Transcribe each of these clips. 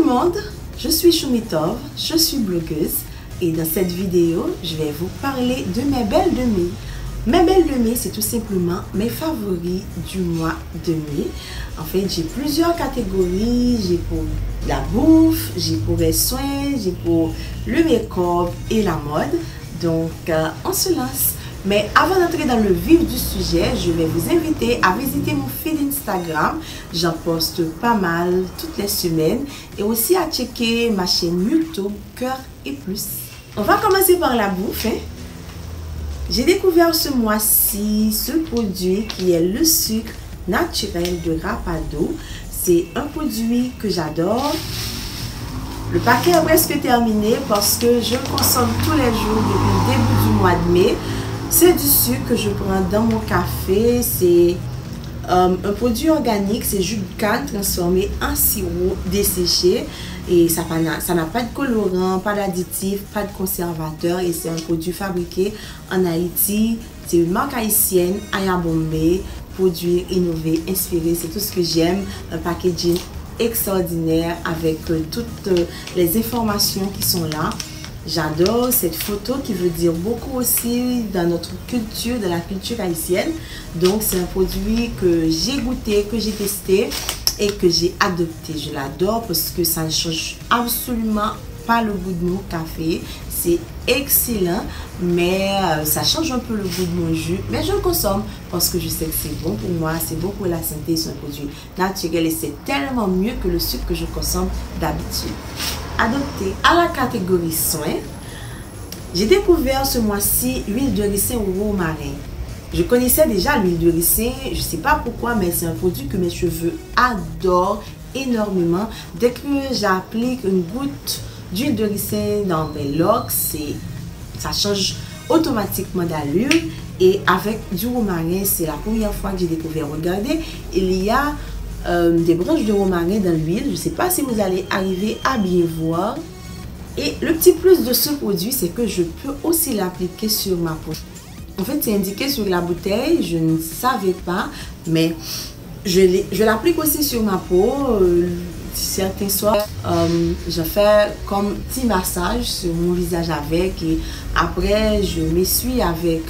monde, je suis Choumitov, je suis blogueuse et dans cette vidéo, je vais vous parler de mes belles de mai. Mes belles de mai, c'est tout simplement mes favoris du mois de mai. En fait, j'ai plusieurs catégories. J'ai pour la bouffe, j'ai pour les soins, j'ai pour le make-up et la mode. Donc, on se lance. Mais avant d'entrer dans le vif du sujet, je vais vous inviter à visiter mon feed Instagram. J'en poste pas mal toutes les semaines. Et aussi à checker ma chaîne YouTube Cœur et Plus. On va commencer par la bouffe. J'ai découvert ce mois-ci ce produit qui est le sucre naturel de Rapado. C'est un produit que j'adore. Le paquet est presque terminé parce que je le consomme tous les jours depuis le début du mois de mai. C'est du sucre que je prends dans mon café. C'est un produit organique, c'est jus de canne transformé en sirop desséché. Et ça n'a pas de colorant, pas d'additif, pas de conservateur. Et c'est un produit fabriqué en Haïti. C'est une marque haïtienne, Aya Bombay. Produit innové, inspiré, c'est tout ce que j'aime. Un packaging extraordinaire avec toutes les informations qui sont là. J'adore cette photo qui veut dire beaucoup aussi dans notre culture, dans la culture haïtienne. Donc c'est un produit que j'ai goûté, que j'ai testé et que j'ai adopté. Je l'adore parce que ça ne change absolument pas le goût de mon café. C'est excellent, mais ça change un peu le goût de mon jus. Mais je le consomme parce que je sais que c'est bon pour moi, c'est bon pour la santé. C'est un produit naturel et c'est tellement mieux que le sucre que je consomme d'habitude. Adopté à la catégorie soins, j'ai découvert ce mois-ci l'huile de ricin au romarin. Je connaissais déjà l'huile de ricin, je ne sais pas pourquoi, mais c'est un produit que mes cheveux adorent énormément. Dès que j'applique une goutte d'huile de ricin dans mes locks, ça change automatiquement d'allure. Et avec du romarin, c'est la première fois que j'ai découvert. Regardez, il y a des branches de romarin dans l'huile. Je ne sais pas si vous allez arriver à bien voir. Et le petit plus de ce produit, c'est que je peux aussi l'appliquer sur ma peau. En fait, c'est indiqué sur la bouteille. Je ne savais pas, mais je l'applique aussi sur ma peau. Certains soirs, je fais comme petit massage sur mon visage avec. Et après, je m'essuie avec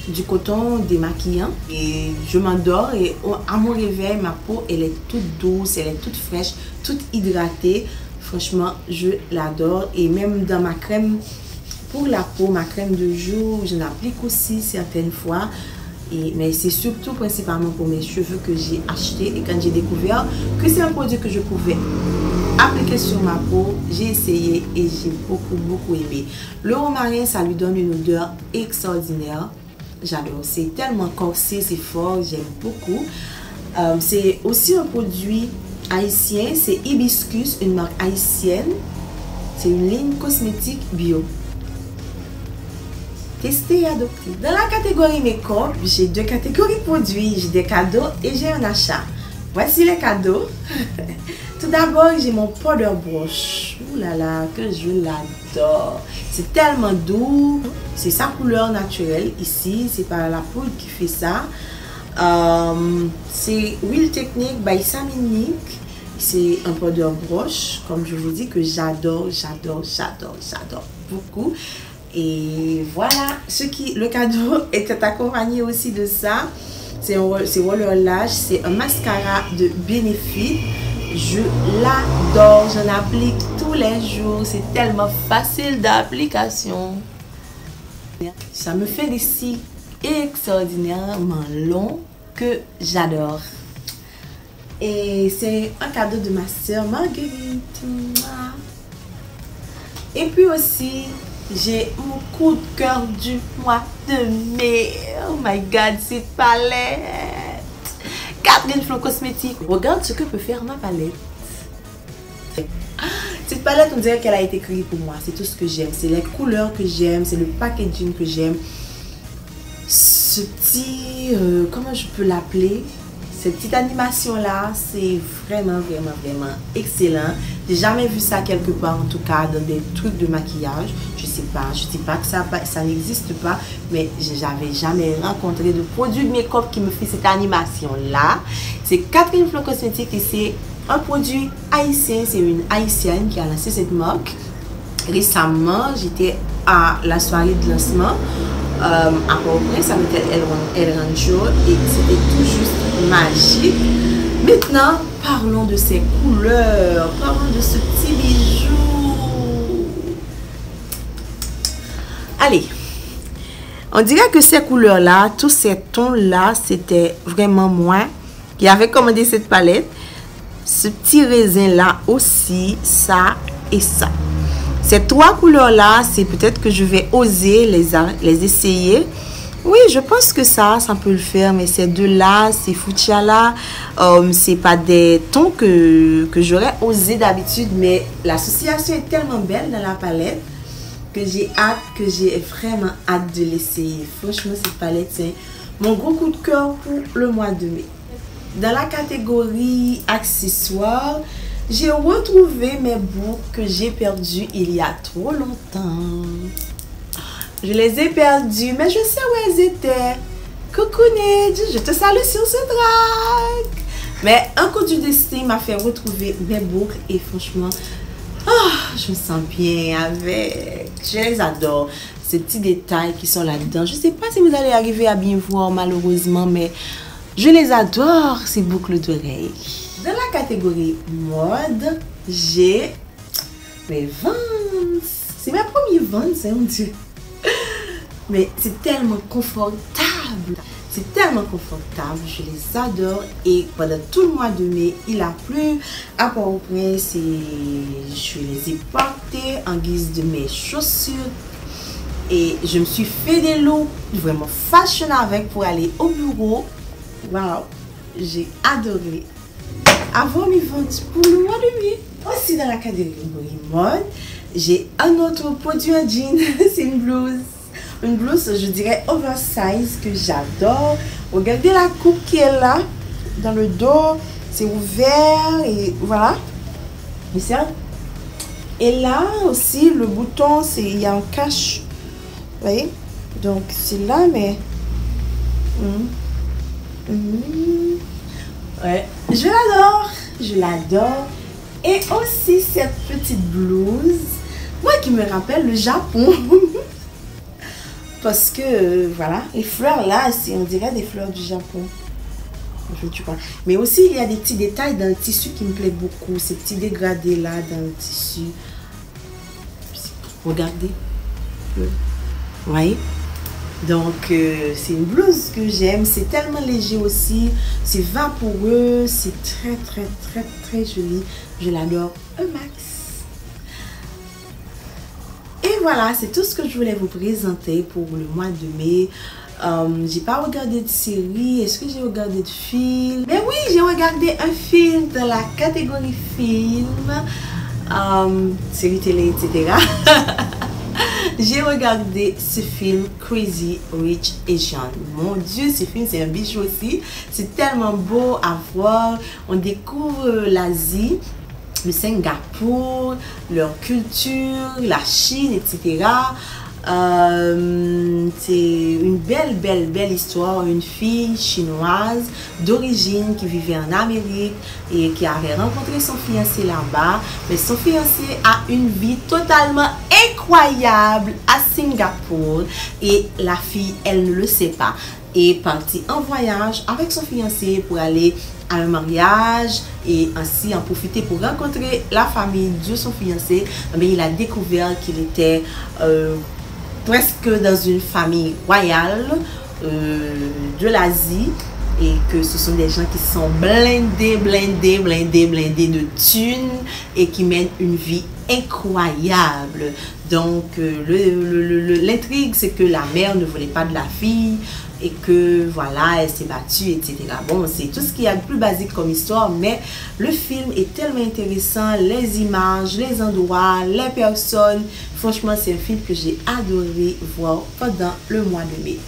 du coton démaquillant et je m'endors et à mon réveil ma peau elle est toute douce, elle est toute fraîche, toute hydratée. Franchement je l'adore. Et même dans ma crème pour la peau, ma crème de jour, je l'applique aussi certaines fois. Mais c'est surtout principalement pour mes cheveux que j'ai acheté. Et quand j'ai découvert que c'est un produit que je pouvais appliquer sur ma peau, j'ai essayé et j'ai beaucoup aimé. Le romarin, ça lui donne une odeur extraordinaire. J'adore, c'est tellement corsé, c'est fort, j'aime beaucoup. C'est aussi un produit haïtien, c'est Hibiscus, une marque haïtienne. C'est une ligne cosmétique bio. Testé et adopté. Dans la catégorie make-up, j'ai deux catégories produits. J'ai des cadeaux et j'ai un achat. Voici les cadeaux. Tout d'abord, j'ai mon powder brush. Ouh là là, que je l'adore. C'est tellement doux. C'est sa couleur naturelle ici. C'est pas la poudre qui fait ça. C'est Real Technique by Saminique. C'est un powder brush, comme je vous dis, que j'adore beaucoup. Et voilà, le cadeau était accompagné aussi de ça. C'est Roller Lash, c'est un mascara de Benefit. Je l'adore, je l'applique tous les jours. C'est tellement facile d'application. Ça me fait des cils extraordinairement longs que j'adore. Et c'est un cadeau de ma soeur Marguerite. Et puis aussi, j'ai mon coup de cœur du mois de mai. Oh my god, cette palette. Catherine Flo Cosmétique. Regarde ce que peut faire ma palette. Cette palette, on dirait qu'elle a été créée pour moi. C'est tout ce que j'aime. C'est les couleurs que j'aime. C'est le packaging que j'aime. Ce petit... comment je peux l'appeler? Cette petite animation là, c'est vraiment excellent. J'ai jamais vu ça quelque part, en tout cas dans des trucs de maquillage. Je sais pas, je dis pas que ça n'existe pas, mais j'avais jamais rencontré de produit de make-up qui me fait cette animation là. C'est Catherine Flo Cosmétique et c'est un produit haïtien, c'est une haïtienne qui a lancé cette marque. Récemment, j'étais à la soirée de lancement à Port-au-Prince avec El Rancho et c'était tout juste magique. Maintenant, parlons de ses couleurs, parlons de ce petit bijou. Allez, on dirait que ces couleurs-là, tous ces tons-là, c'était vraiment moi qui avait commandé cette palette. Ce petit raisin-là aussi, ça et ça. Ces trois couleurs-là, c'est peut-être que je vais oser les essayer. Oui, je pense que ça peut le faire, mais ces deux-là, ces fuchsia-là, c'est pas des tons que j'aurais osé d'habitude, mais l'association est tellement belle dans la palette que j'ai vraiment hâte de l'essayer. Franchement, cette palette, c'est mon gros coup de cœur pour le mois de mai. Dans la catégorie accessoires, j'ai retrouvé mes boucles que j'ai perdues il y a trop longtemps. Je les ai perdues, mais je sais où elles étaient. Coucou Nedj, je te salue sur ce drag. Mais un coup du destin m'a fait retrouver mes boucles et franchement, je me sens bien avec. Je les adore. Ces petits détails qui sont là-dedans. Je ne sais pas si vous allez arriver à bien voir malheureusement, mais je les adore, ces boucles d'oreilles. Dans la catégorie mode, j'ai mes Vans. C'est mes premiers Vans, on dirait. Mais c'est tellement confortable. C'est tellement confortable. Je les adore. Et pendant tout le mois de mai, il a plu à Port-au-Prince. Et je les ai portés en guise de mes chaussures. Et je me suis fait des looks vraiment fashion avec pour aller au bureau. Waouh, j'ai adoré avoir mes ventes pour le mois de mai. Aussi dans la catégorie mode, j'ai un autre produit en jean. C'est une blouse. Une blouse, je dirais oversize que j'adore. Regardez la coupe qui est là. Dans le dos, c'est ouvert et voilà. Et ça. Et là aussi, le bouton, il y a un cache. Vous voyez? Donc c'est là, mais... Ouais, je l'adore, je l'adore. Et aussi cette petite blouse, moi qui me rappelle le Japon. Parce que voilà, les fleurs là, on dirait des fleurs du Japon. Je crois. Mais aussi il y a des petits détails dans le tissu qui me plaît beaucoup. Ces petits dégradés là dans le tissu. Regardez. Vous voyez? Donc c'est une blouse que j'aime, c'est tellement léger aussi, c'est vaporeux, c'est très joli, je l'adore un max. Et voilà, c'est tout ce que je voulais vous présenter pour le mois de mai. J'ai pas regardé de série, est-ce que j'ai regardé de film? Mais oui, j'ai regardé un film dans la catégorie film, série télé, etc. J'ai regardé ce film Crazy Rich Asians. Mon Dieu, ce film c'est un bijou aussi. C'est tellement beau à voir. On découvre l'Asie, le Singapour, leur culture, la Chine, etc. C'est une belle histoire. Une fille chinoise d'origine qui vivait en Amérique et qui avait rencontré son fiancé là-bas. Mais son fiancé a une vie totalement incroyable à Singapour et la fille, elle ne le sait pas, est partie en voyage avec son fiancé pour aller à un mariage et ainsi en profiter pour rencontrer la famille de son fiancé. Mais il a découvert qu'il était presque dans une famille royale de l'Asie et que ce sont des gens qui sont blindés de thunes et qui mènent une vie incroyable. Donc l'intrigue c'est que la mère ne voulait pas de la fille et que voilà, elle s'est battue, etc. Bon, c'est tout ce qu'il y a de plus basique comme histoire, mais le film est tellement intéressant, les images, les endroits, les personnes. Franchement, c'est un film que j'ai adoré voir pendant le mois de mai.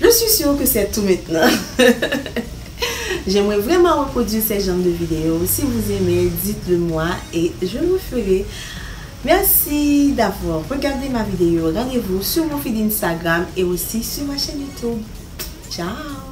Je suis sûre que c'est tout maintenant. J'aimerais vraiment reproduire ces genres de vidéos. Si vous aimez, dites-le moi et je le ferai. Merci d'avoir regardé ma vidéo. Rendez-vous sur mon feed Instagram et aussi sur ma chaîne YouTube. Ciao!